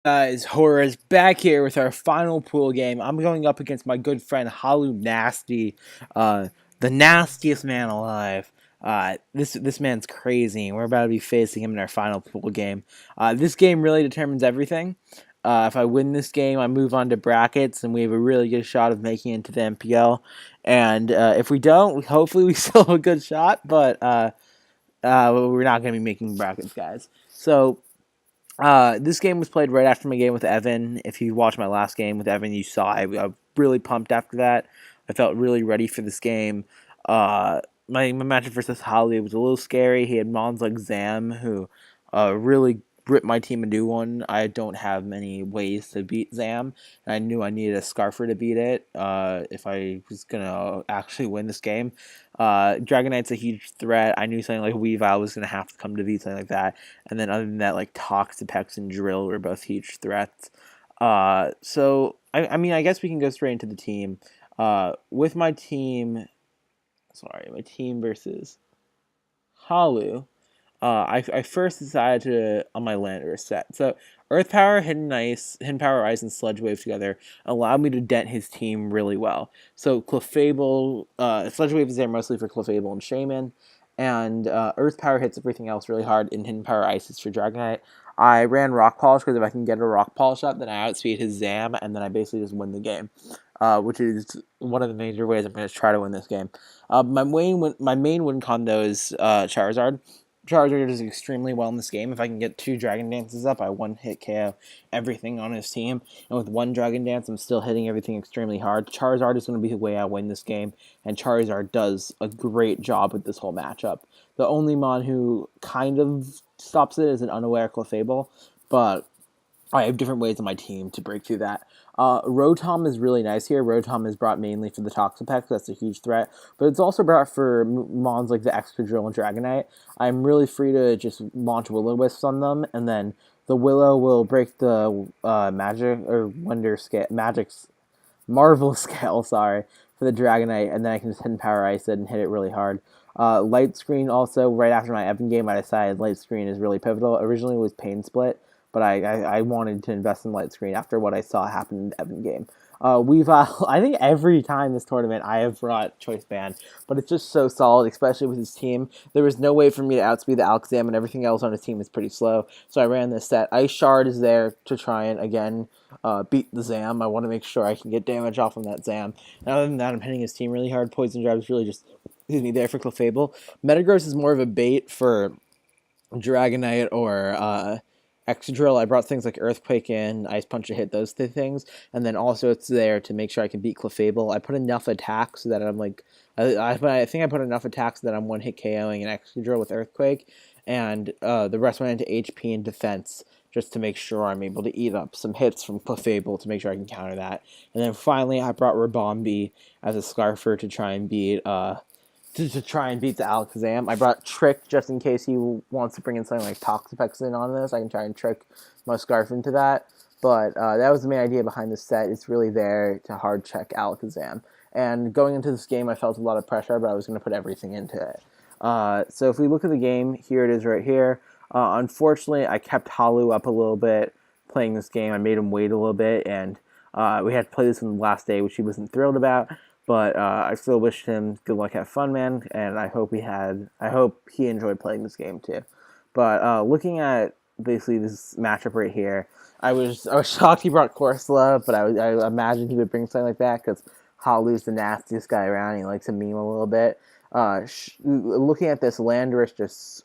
Guys, Horace back here with our final pool game. I'm going up against my good friend Hallu Nasty, the nastiest man alive. This man's crazy, and we're about to be facing him in our final pool game. This game really determines everything. If I win this game, I move on to brackets, and we have a really good shot of making it into the NPL. And if we don't, hopefully we still have a good shot, but we're not going to be making brackets, guys. So this game was played right after my game with Evan. If you watched my last game with Evan, you saw I was really pumped after that. I felt really ready for this game. My matchup versus Holly was a little scary. He had Mons like Zam, who really ripped my team a new one. I don't have many ways to beat Zam, and I knew I needed a Scarfer to beat it if I was going to actually win this game. Dragon Knight's a huge threat. I knew something like Weavile was going to have to come to beat something like that. And then other than that, like Toxapex and Drill were both huge threats. So I mean, I guess we can go straight into the team. With my team, my team versus Halu. I first decided to on my lander set. So Earth Power, Hidden Power Ice, and Sludge Wave together allowed me to dent his team really well. So Clefable, Sludge Wave is there mostly for Clefable and Shaman, and Earth Power hits everything else really hard, and Hidden Power Ice is for Dragonite. I ran Rock Polish because if I can get a Rock Polish up, then I outspeed his Zam, and then I basically just win the game, which is one of the major ways I'm going to try to win this game. My main win con though is Charizard. Charizard does extremely well in this game. If I can get 2 Dragon Dances up, I one-hit KO everything on his team. And with 1 Dragon Dance, I'm still hitting everything extremely hard. Charizard is going to be the way I win this game, and Charizard does a great job with this whole matchup. The only Mon who kind of stops it is an unaware Clefable, but I have different ways on my team to break through that. Rotom is really nice here. Rotom is brought mainly for the Toxapex. That's a huge threat. But it's also brought for Mons like the Excadrill and Dragonite. I'm really free to just launch Will-O-Wisps on them, and then the Willow will break the Magic or Wonder Scale, Magic's Marvel Scale, sorry, for the Dragonite, and then I can just hit Power Ice it and hit it really hard. Light Screen also, right after my Evan game, I decided Light Screen is really pivotal. Originally it was Pain Split, but I wanted to invest in Light Screen after what I saw happen in the Evan game. I think every time this tournament I have brought Choice Band, but it's just so solid, especially with his team. There was no way for me to outspeed the Alakazam, and everything else on his team is pretty slow. So I ran this set. Ice Shard is there to try and again beat the Zam. I want to make sure I can get damage off on that Zam. And other than that, I'm hitting his team really hard. Poison Jab is really just there for Clefable. Metagross is more of a bait for Dragonite or Excadrill. I brought things like Earthquake in, Ice Punch to hit those things, and then also it's there to make sure I can beat Clefable. I put enough attacks so that I'm like, I think I put enough attacks so that I'm one-hit KOing an Excadrill with Earthquake, and the rest went into HP and defense just to make sure I'm able to eat up some hits from Clefable to make sure I can counter that. And then finally, I brought Rabombi as a Scarfer to try and beat the Alakazam. I brought Trick just in case he wants to bring in something like Toxapex in on this. I can try and trick my Scarf into that. But that was the main idea behind this set. It's really there to hard check Alakazam. And going into this game, I felt a lot of pressure, but I was going to put everything into it. So if we look at the game, here it is right here. Unfortunately, I kept Hallu up a little bit playing this game. I made him wait a little bit, and we had to play this on the last day, which he wasn't thrilled about. But I still wish him good luck, have fun, man, and I hope he enjoyed playing this game too. But looking at basically this matchup right here, I was shocked he brought Corsola, but I imagined he would bring something like that because Holly's the nastiest guy around. He likes to meme a little bit. Looking at this, Landorus just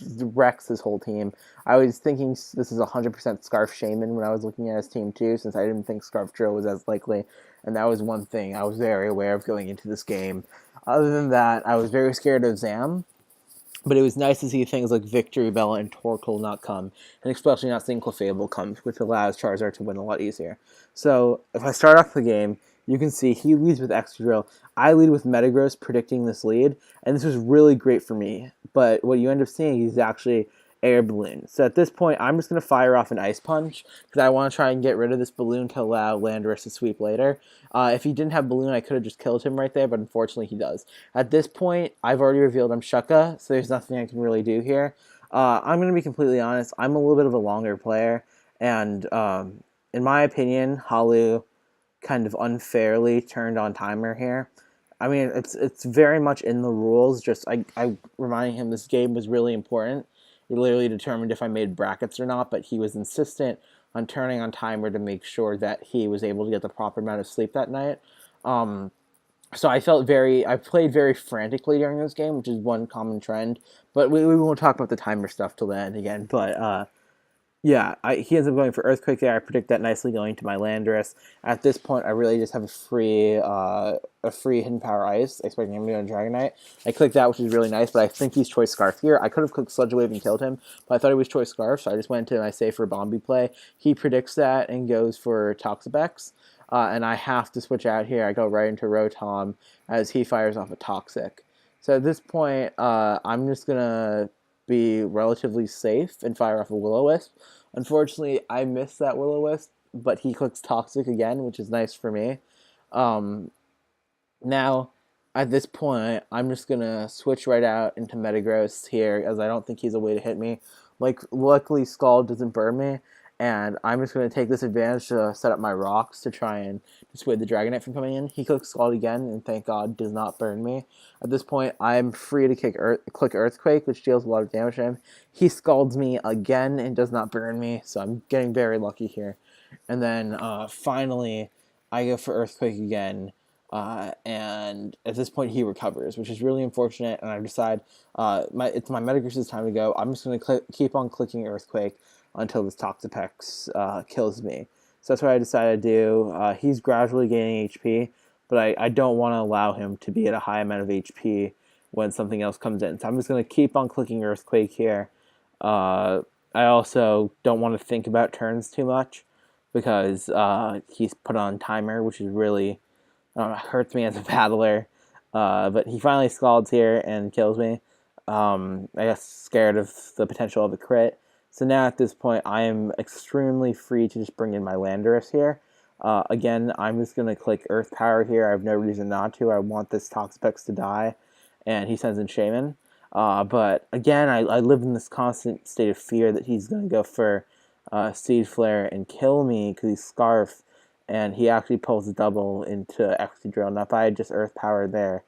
wrecks his whole team. I was thinking this is 100% Scarf Shaman when I was looking at his team too, since I didn't think Scarf Drill was as likely, and that was one thing I was very aware of going into this game. Other than that, I was very scared of Zam, but it was nice to see things like Victory Bell and Torkoal not come, and especially not seeing Clefable come, which allows Charizard to win a lot easier. So if I start off the game, you can see he leads with Excadrill. I lead with Metagross predicting this lead, and this was really great for me. But what you end up seeing is actually Air Balloon. So at this point, I'm just going to fire off an Ice Punch because I want to try and get rid of this Balloon to allow Landorus to sweep later. If he didn't have Balloon, I could have just killed him right there, but unfortunately he does. At this point, I've already revealed I'm Shucka, so there's nothing I can really do here. I'm going to be completely honest. I'm a little bit of a longer player, And in my opinion, Hallu kind of unfairly turned on timer here. I mean, it's very much in the rules. Just I reminding him this game was really important. He literally determined if I made brackets or not, but he was insistent on turning on timer to make sure that he was able to get the proper amount of sleep that night. Um, so I played very frantically during this game, which is one common trend. But we won't talk about the timer stuff till the end again. But yeah, he ends up going for Earthquake there. I predict that nicely going to my Landorus. At this point, I really just have a free Hidden Power Ice, expecting him to go to Dragonite. I clicked that, which is really nice, but I think he's Choice Scarf here. I could have clicked Sludge Wave and killed him, but I thought he was Choice Scarf, so I just went to my safer Bombi play. He predicts that and goes for Toxapex, and I have to switch out here. I go right into Rotom as he fires off a Toxic. So at this point, I'm just going to be relatively safe and fire off a Will-O-Wisp. Unfortunately, I missed that Will-O-Wisp, but he clicks Toxic again, which is nice for me. Um, Now, at this point, I'm just going to switch right out into Metagross here, as I don't think he's a way to hit me. Like, luckily, Scald doesn't burn me, and I'm just going to take this advantage to set up my rocks to try and dissuade the Dragonite from coming in. He clicks Scald again, and thank God does not burn me. At this point, I'm free to click Earthquake, which deals a lot of damage to him. He Scalds me again and does not burn me, so I'm getting very lucky here. And then finally, I go for Earthquake again. And at this point, he recovers, which is really unfortunate. And I decide it's my Metagross's time to go. I'm just going to keep on clicking Earthquake until this Toxapex kills me. So that's what I decided to do. He's gradually gaining HP, but I don't want to allow him to be at a high amount of HP when something else comes in. So I'm just going to keep on clicking Earthquake here. I also don't want to think about turns too much because he's put on timer, which is really hurts me as a battler. But he finally scalds here and kills me. I guess scared of the potential of a crit. So now at this point, I am extremely free to just bring in my Landorus here. Again, I'm just going to click Earth Power here. I have no reason not to. I want this Toxapex to die. And he sends in Shaman. But again, I live in this constant state of fear that he's going to go for Seed Flare and kill me because he's Scarf. And he actually pulls a double into Excadrill. Now, if I had just Earth Power there,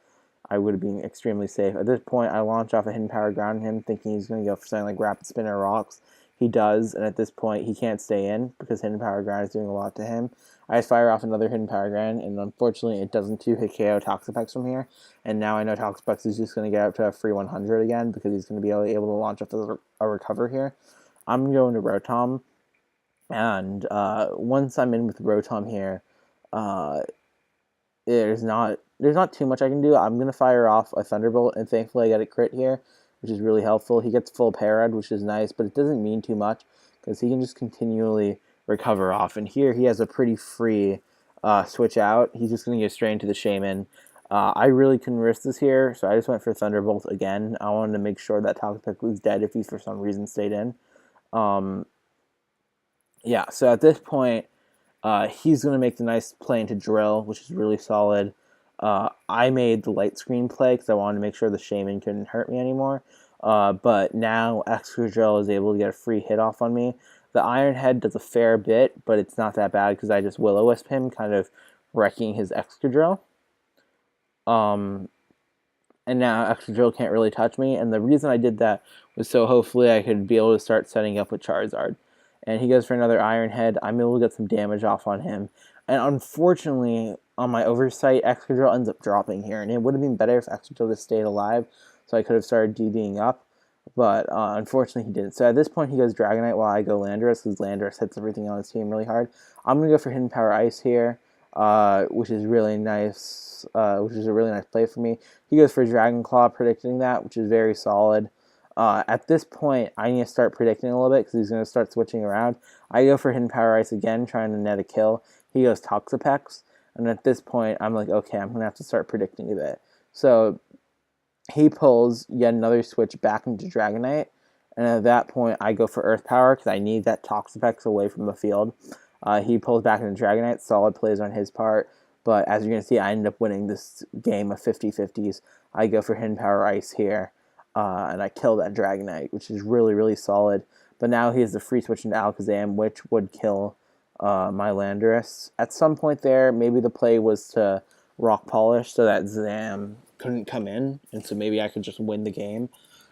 I would have been extremely safe. At this point, I launch off a Hidden Power Ground him, thinking he's going to go for something like Rapid Spin or Rocks. He does, and at this point, he can't stay in because Hidden Power Ground is doing a lot to him. I fire off another Hidden Power Ground, and unfortunately, it doesn't 2-hit KO Toxapex from here. And now I know Toxapex is just going to get up to a free 100 again because he's going to be able to launch off a Recover here. I'm going to Rotom. And once I'm in with Rotom here, there's not too much I can do. I'm gonna fire off a Thunderbolt, and thankfully I get a crit here, which is really helpful. He gets full Parad, which is nice, but it doesn't mean too much because he can just continually recover off. And here he has a pretty free switch out. He's just gonna go straight into the Shaman. I really couldn't risk this here, so I just went for Thunderbolt again. I wanted to make sure that Toxapex was dead if he for some reason stayed in. Yeah, so at this point, he's going to make the nice play into Drill, which is really solid. I made the light screen play because I wanted to make sure the Shaman couldn't hurt me anymore. But now Excadrill is able to get a free hit off on me. The Iron Head does a fair bit, but it's not that bad because I just Will-O-Wisp him, kind of wrecking his Excadrill. And now Excadrill can't really touch me, and the reason I did that was so hopefully I could be able to start setting up with Charizard. And he goes for another Iron Head. I'm able to get some damage off on him. And unfortunately, on my oversight, Excadrill ends up dropping here. And it would have been better if Excadrill just stayed alive, so I could have started DDing up. But unfortunately, he didn't. So at this point, he goes Dragonite while I go Landorus, because Landorus hits everything on his team really hard. I'm going to go for Hidden Power Ice here, which is really nice. Which is a really nice play for me. He goes for Dragon Claw, predicting that, which is very solid. At this point, I need to start predicting a little bit because he's going to start switching around. I go for Hidden Power Ice again, trying to net a kill. He goes Toxapex, and at this point, I'm like, okay, I'm going to have to start predicting a bit. So he pulls yet another switch back into Dragonite, and at that point, I go for Earth Power because I need that Toxapex away from the field. He pulls back into Dragonite, solid plays on his part, but as you're going to see, I end up winning this game of 50-50s. I go for Hidden Power Ice here. And I kill that Dragonite, which is really, really solid. but now he has the free switch into Alakazam, which would kill my Landorus. At some point there, maybe the play was to Rock Polish so that Zam couldn't come in, and so maybe I could just win the game,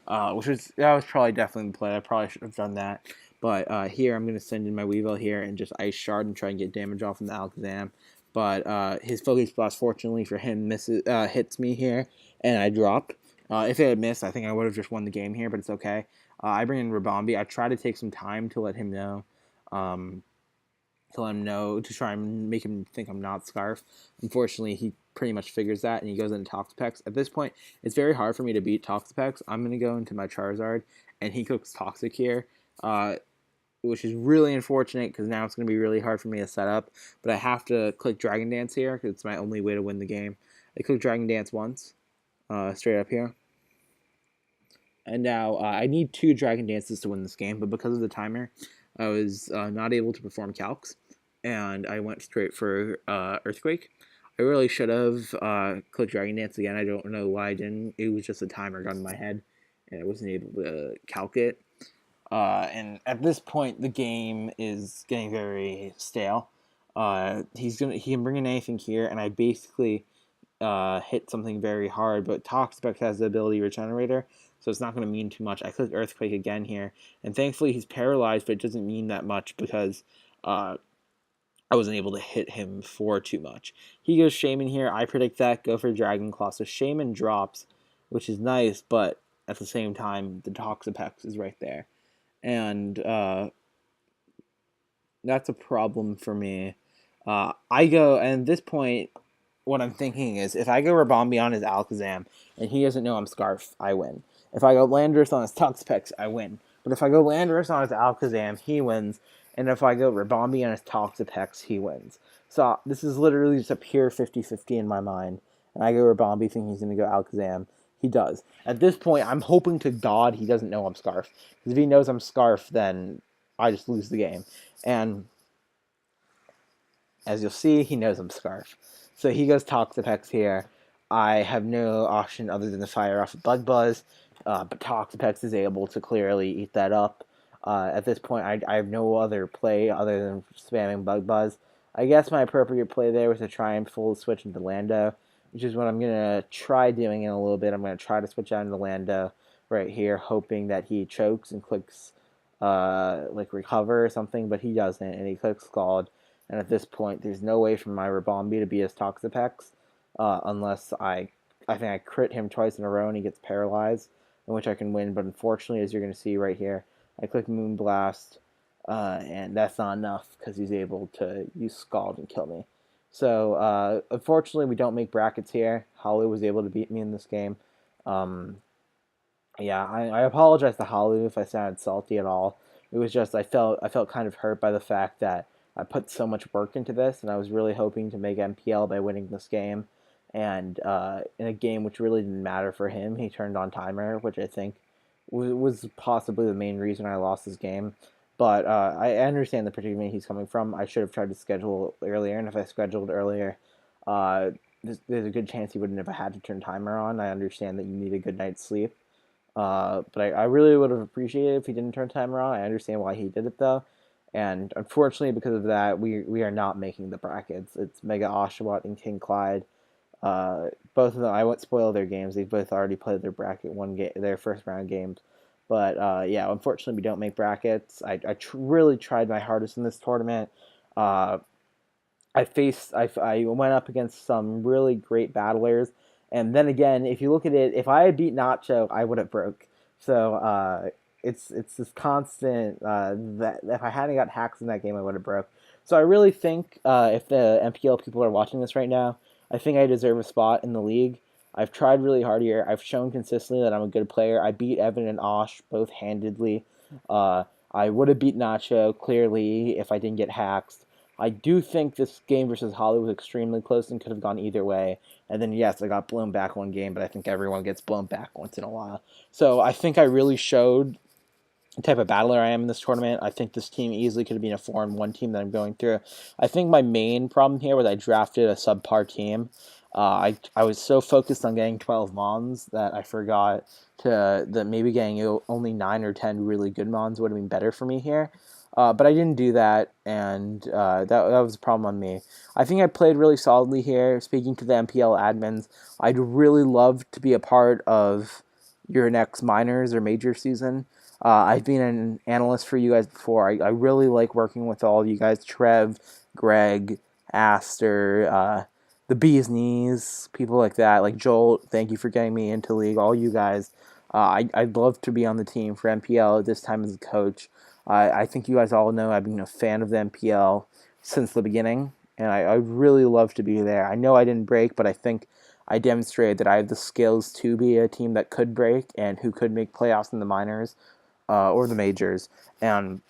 that was probably definitely the play. I probably should have done that. But here, I'm going to send in my Weavile here and just Ice Shard and try and get damage off from the Alakazam. But his Focus Blast, fortunately for him, hits me here, and I drop. If it had missed, I think I would have just won the game here, but it's okay. I bring in Rabombi. I try to take some time to let him know, to try and make him think I'm not Scarf. Unfortunately, he pretty much figures that, and he goes into Toxapex. At this point, it's very hard for me to beat Toxapex. I'm going to go into my Charizard, and he cooks Toxic here, which is really unfortunate because now it's going to be really hard for me to set up. But I have to click Dragon Dance here because it's my only way to win the game. I click Dragon Dance once, straight up here. And now I need 2 Dragon Dances to win this game, but because of the timer, I was not able to perform calcs, and I went straight for Earthquake. I really should have clicked Dragon Dance again. I don't know why I didn't. It was just a timer got in my head, and I wasn't able to calc it. And at this point, the game is getting very stale. He can bring in anything here, and I basically hit something very hard, but Toxapex has the ability Regenerator, so it's not going to mean too much. I click Earthquake again here, and thankfully he's paralyzed, but it doesn't mean that much because I wasn't able to hit him for too much. He goes Shaman here. I predict that. Go for Dragon Claw. So Shaman drops, which is nice, but at the same time, the Toxapex is right there. And that's a problem for me. And at this point, what I'm thinking is if I go Rabombi on his Alakazam and he doesn't know I'm Scarf, I win. If I go Landorus on his Toxapex, I win. But if I go Landorus on his Alakazam, he wins. And if I go Rabombi on his Toxapex, he wins. So this is literally just a pure 50-50 in my mind. And I go Rabombi thinking he's going to go Alakazam. He does. At this point, I'm hoping to God he doesn't know I'm Scarf. Because if he knows I'm Scarf, then I just lose the game. And as you'll see, he knows I'm Scarf. So he goes Toxapex here. I have no option other than to fire off a Bug Buzz, but Toxapex is able to clearly eat that up. At this point, I have no other play other than spamming Bug Buzz. I guess my appropriate play there was to try and full switch into Lando, which is what I'm going to try doing in a little bit. I'm going to try to switch out into Lando right here, hoping that he chokes and clicks like Recover or something, but he doesn't, and he clicks Scald. And at this point, there's no way for my Rabombi to be his Toxapex unless I think I crit him twice in a row and he gets paralyzed, in which I can win. But unfortunately, as you're going to see right here, I click Moonblast, and that's not enough because he's able to use Scald and kill me. So unfortunately, we don't make brackets here. Hallu was able to beat me in this game. Yeah, I apologize to Hallu if I sounded salty at all. It was just I felt kind of hurt by the fact that I put so much work into this, and I was really hoping to make NPL by winning this game. And in a game which really didn't matter for him, he turned on timer, which I think was possibly the main reason I lost this game. But I understand the predicament he's coming from. I should have tried to schedule earlier, and if I scheduled earlier, there's a good chance he would never had to turn timer on. I understand that you need a good night's sleep. But I really would have appreciated if he didn't turn timer on. I understand why he did it, though. And unfortunately, because of that, we are not making the brackets. It's Mega Oshawott and King Clyde. Both of them, I won't spoil their games. They've both already played their bracket their first round games. But yeah, unfortunately, we don't make brackets. I really tried my hardest in this tournament. I went up against some really great battlers. And then again, if you look at it, if I had beat Nacho, I would have broke. So it's this constant that if I hadn't got hacks in that game, I would have broke. So I really think if the NPL people are watching this right now, I think I deserve a spot in the league. I've tried really hard here. I've shown consistently that I'm a good player. I beat Evan and Osh both handedly. I would have beat Nacho clearly if I didn't get hacks. I do think this game versus Hallu was extremely close and could have gone either way. And then, yes, I got blown back one game, but I think everyone gets blown back once in a while. So I think I really showed the type of battler I am in this tournament. I think this team easily could have been a 4-1 team that I'm going through. I think my main problem here was I drafted a subpar team. I was so focused on getting 12 mons that I forgot that maybe getting only 9 or 10 really good mons would have been better for me here. But I didn't do that, and that was a problem on me. I think I played really solidly here. Speaking to the NPL admins, I'd really love to be a part of your next minors or major season. I've been an analyst for you guys before. I really like working with all of you guys, Trev, Greg, Aster, the bee's knees, people like that, like Joel. Thank you for getting me into league. All you guys, I'd love to be on the team for NPL at this time as a coach. I think you guys all know I've been a fan of the NPL since the beginning, and I really love to be there. I know I didn't break, but I think I demonstrated that I have the skills to be a team that could break and who could make playoffs in the minors or the majors. And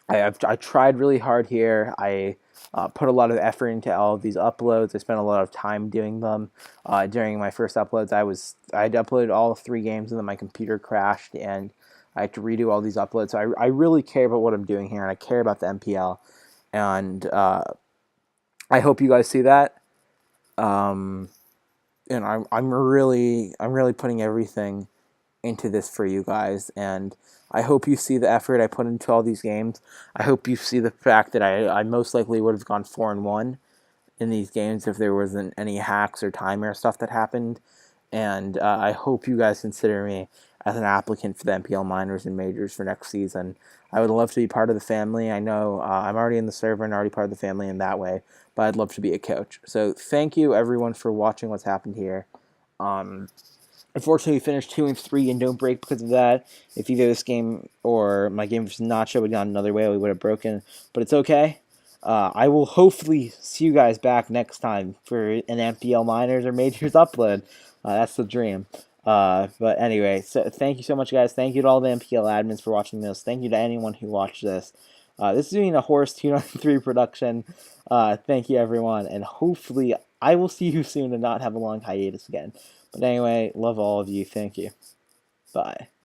I tried really hard here. I put a lot of effort into all of these uploads. I spent a lot of time doing them. During my first uploads, I'd uploaded all 3 games and then my computer crashed and I had to redo all these uploads. So I really care about what I'm doing here and I care about the NPL. And I hope you guys see that. Um, and I'm really putting everything into this for you guys, and I hope you see the effort I put into all these games. I hope you see the fact that I most likely would have gone 4-1 in these games if there wasn't any hacks or timer stuff that happened. And I hope you guys consider me as an applicant for the NPL minors and majors for next season. I would love to be part of the family. I know I'm already in the server and already part of the family in that way, but I'd love to be a coach. So thank you everyone for watching what's happened here. Um, Unfortunately, we finished 2-3 and don't break because of that. If either this game or my game versus Nacho had gone another way, we would have broken. But it's okay. I will hopefully see you guys back next time for an NPL Minors or Majors upload. That's the dream. But anyway, so thank you so much, guys. Thank you to all the NPL admins for watching this. Thank you to anyone who watched this. This is being a Horse 293 production. Thank you, everyone. And hopefully, I will see you soon and not have a long hiatus again. But anyway, love all of you. Thank you. Bye.